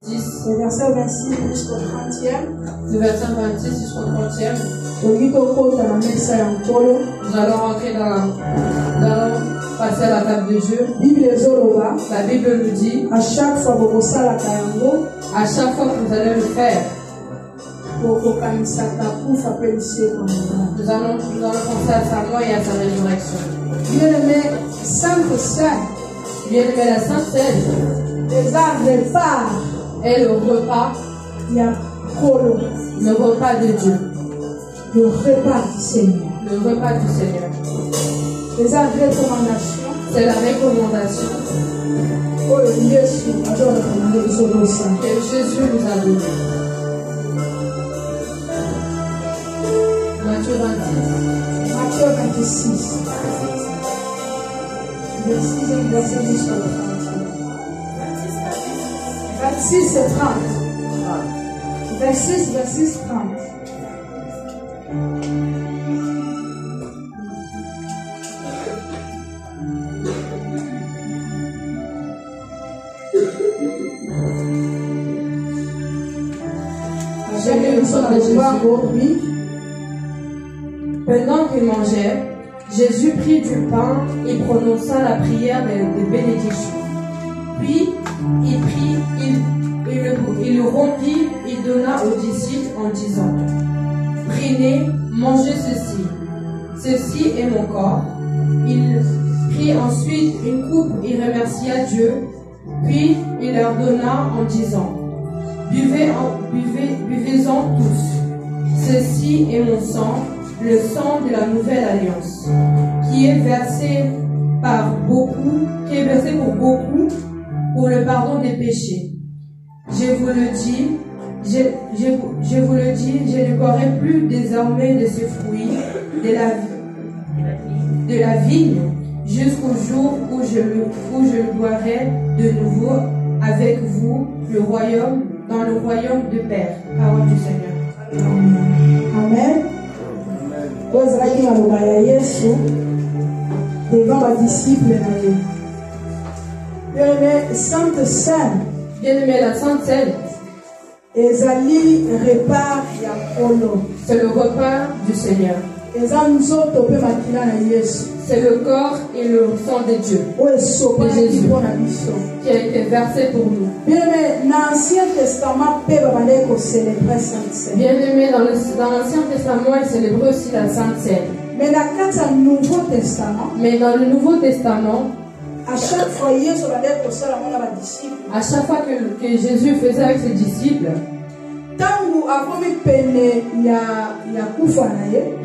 10. Le verset 26 jusqu'au 30e. Du verset 26 jusqu'au 30e. Nous allons rentrer passer à la table de Dieu. La Bible nous dit, à chaque fois que vous allez le faire, nous nous allons penser à sa mort et à sa résurrection. bien-aimé, Sainte Seine, Bien-aimé, la Sainte Seine les repas, est le repas, il y a Kolo, le repas de Dieu, le repas du Seigneur. le repas du Seigneur. Les recommandations, C'est la recommandation oh Jésus, adore le ça. que Jésus nous a donnée. Matthieu 26. Matthieu 26. Verset jusqu'au 30. 26 et 30. 26, 30. Pendant qu'il mangeait, Jésus prit du pain et prononça la prière de bénédiction. Puis, il le rompit et donna aux disciples en disant, « Prenez, mangez ceci. Ceci est mon corps. » Il prit ensuite une coupe et remercia Dieu. Puis, il leur donna en disant, « Buvez-en tous. Ceci est mon sang, le sang de la nouvelle alliance, qui est versé pour beaucoup pour le pardon des péchés. Je vous le dis, je ne boirai plus désormais de ce fruit de la vigne jusqu'au jour où je le boirai de nouveau avec vous dans le royaume de Père. Parole du Seigneur. Amen. Devant les disciples, bien-aimé, Sainte Seine, Bien-aimé, la Sainte Seine, ezali repas ya Kolo. c'est le repas du Seigneur. C'est le corps et le sang de Dieu, de Jésus, qui a été versé pour nous. Bien-aimé, dans l'Ancien Testament, Bien-aimé, dans l'Ancien Testament, il célébrait aussi la Sainte Seine. mais dans le Nouveau Testament, Mais dans le Nouveau Testament, à chaque fois que Jésus faisait avec ses disciples,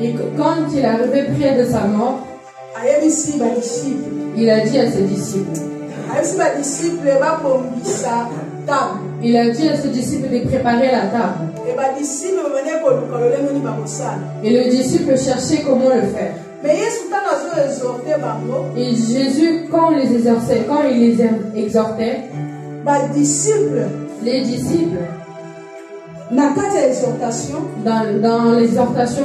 et quand il arrivait près de sa mort, il a dit à ses disciples, il a dit à ses disciples de préparer la table. Et le disciple cherchait comment le faire. Et Jésus, quand il les exhortait, les disciples, dans l'exhortation, pendant l'exhortation,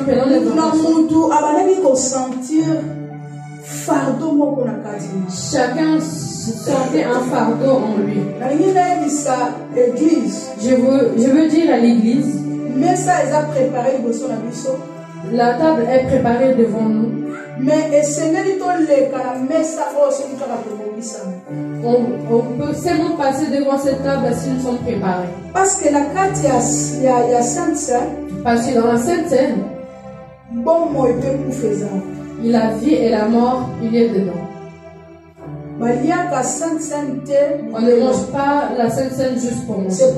chacun sentait un fardeau en lui. Je veux dire à l'église, la table est préparée devant nous. On peut seulement passer devant cette table si nous sommes préparés. Parce que dans la Sainte Seine, la vie et la mort, il est dedans. On ne mange pas la Sainte Seine juste pour nous. C'est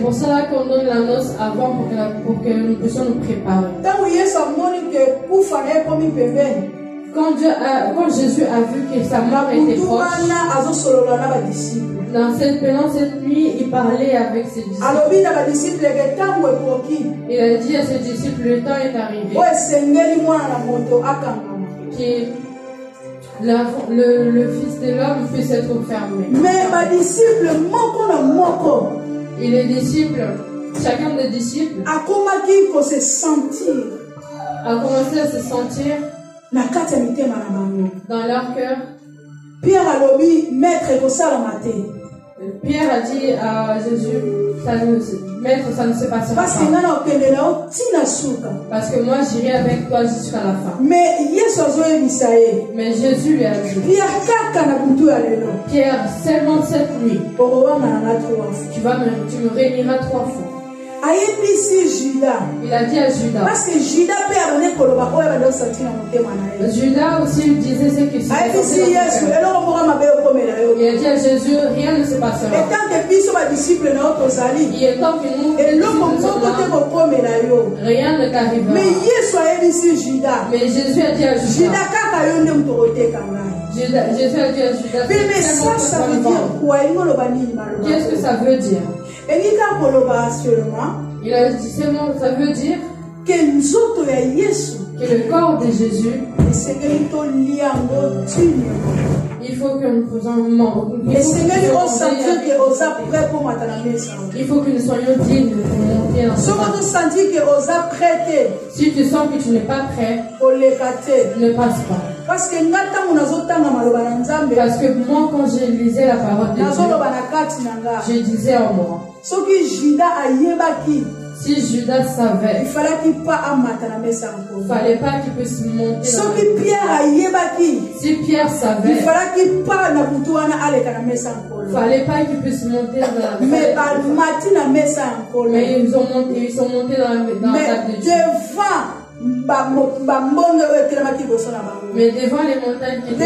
pour cela qu'on donne la noce avant pour que nous puissions nous préparer. Quand Jésus a vu que sa mort était proche, pendant cette nuit, il parlait avec ses disciples. Il a dit à ses disciples, le temps est arrivé. Que le Fils de l'homme puisse être fermé. Et les disciples, chacun des disciples a commencé à se sentir dans leur cœur Pierre a lobi maître et ça la maté. Pierre a dit à Jésus, maître, ça ne se passera pas. Parce que moi j'irai avec toi jusqu'à la fin. Mais Jésus lui a dit, Pierre, seulement cette nuit, tu me réuniras 3 fois. Il a dit à Judas. Parce que Judas aussi disait ce qu'il se passait. Il a dit à Jésus, rien ne se passera. Et tant que nous, rien ne t'arrivera. Mais Jésus a dit à Judas. Jésus a dit à Judas. Mais ça veut dire quoi? Qu'est-ce que ça veut dire? Il a dit seulement, ça veut dire que le corps de Jésus, il faut que nous soyons dignes de monter dans ce Si tu sens que tu n'es pas prêt, ne passe pas. Parce que moi, quand je lisais la parole de Dieu, je disais en moi, si Judas savait, il fallait pas qu'il puisse monter. Si Pierre savait, il fallait pas qu'il puisse monter dans la mais ils sont montés dans la table de Dieu. Mais devant les montagnes qui étaient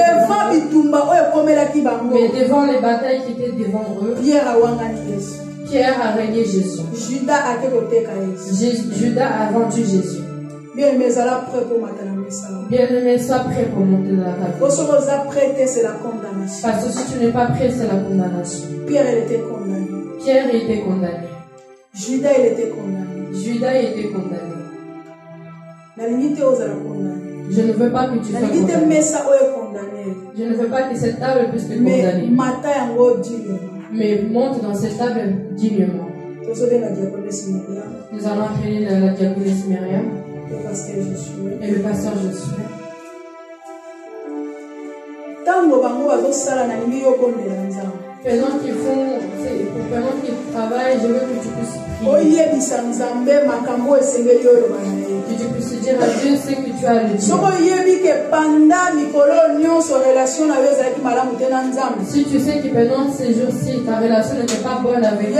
devant les batailles qui étaient devant eux, Pierre a régné Jésus. Judas a vendu Jésus. Bien-aimé, sois prêt pour monter dans la table. Parce que si tu n'es pas prêt, c'est la condamnation. Pierre était condamné. Judas était condamné. Je ne veux pas que tu sois condamné. Je ne veux pas que cette table puisse te condamner. Mais monte dans cette table dignement. Nous allons appeler la diaconesse Myriam et le pasteur Josué. Pendant qu'ils travaillent, je veux que tu puisses prier. Que tu puisses dire à Dieu ce que tu as à lui dire. Si tu sais que pendant ces jours-ci, ta relation n'était pas bonne avec Dieu,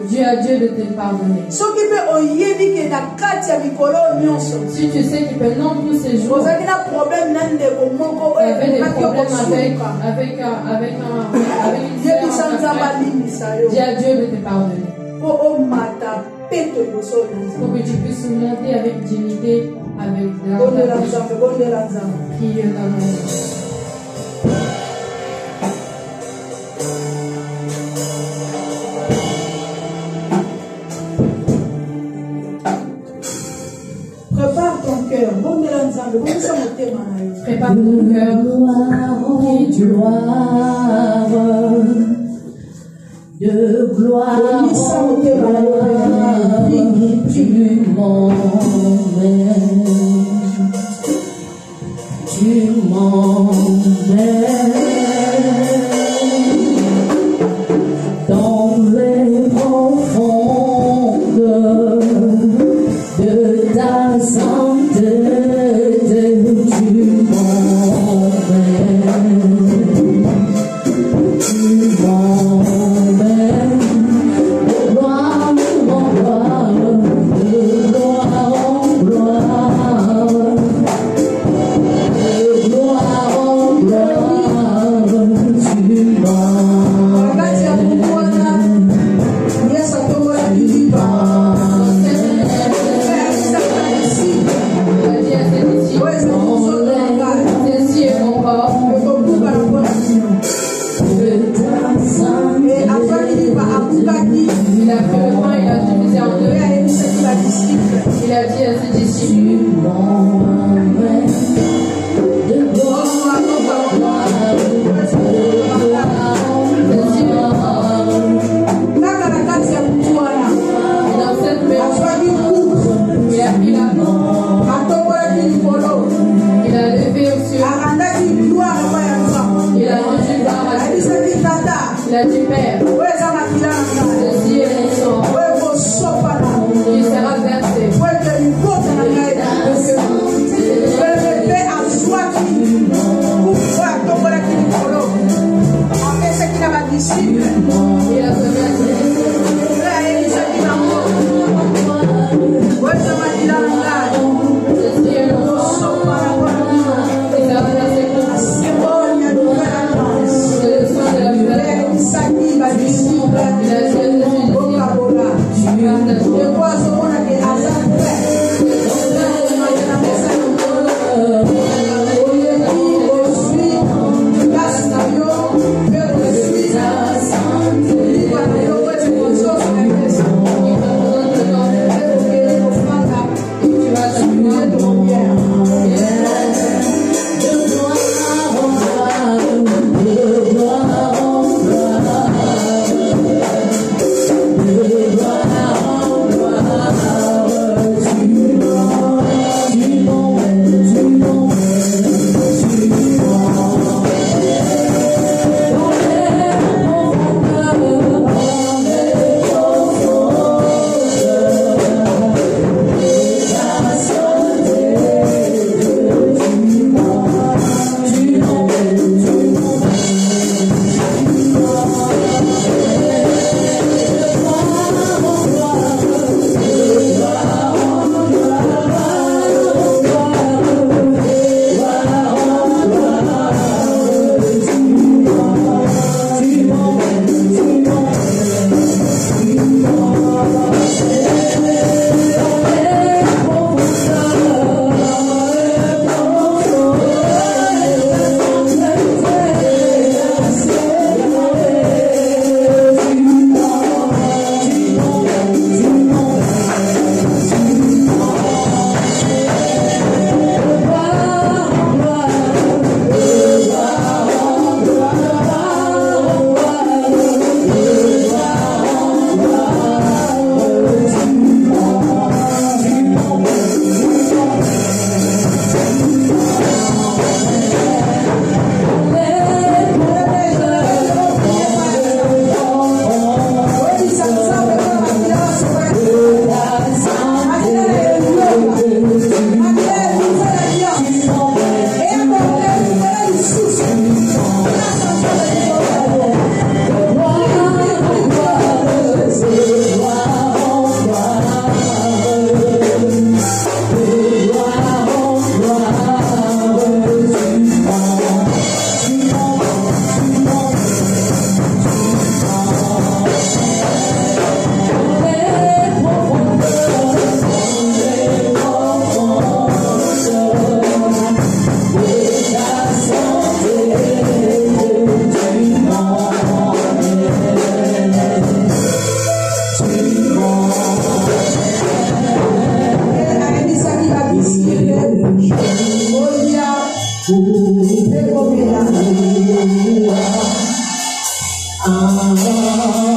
Dieu a Dieu de te pardonner. Si tu sais que pendant tous ces jours, tu avais des problèmes avec une sœur, dis à Dieu de te pardonner. Pour que tu puisses monter avec dignité, avec de la prière dans le monde. Prépare ton cœur. Prépare ton cœur. De gloire en gloire, tu m'emmènes dans les profondes de ta sainteté, tu m'emmènes. Il a dit à ses disciples, dans cette maison, il a pris la main, il a levé aux cieux, Il a dit, Père, ceci est mon sang qui sera versé. Il a Ah